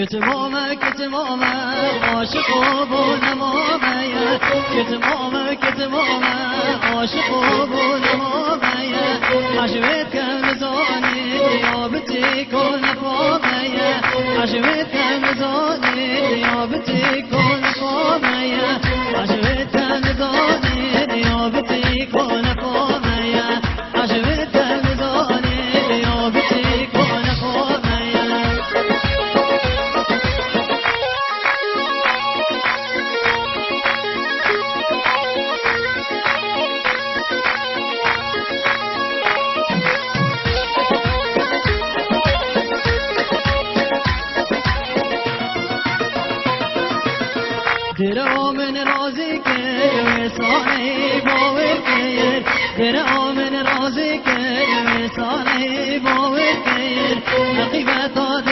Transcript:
کتمامه عاشق و بونمامه کتمامه عاشق و بونمامه عشویت کمزانی یابتی کن فامه عشویت کمزانی یابتی کن فامه عشویت کمزانی یابتی کن فامه عشویت کمزانی یابتی کن فامه در من رازی که وسانه باور کن در من رازی که وسانه باور کن عقیبت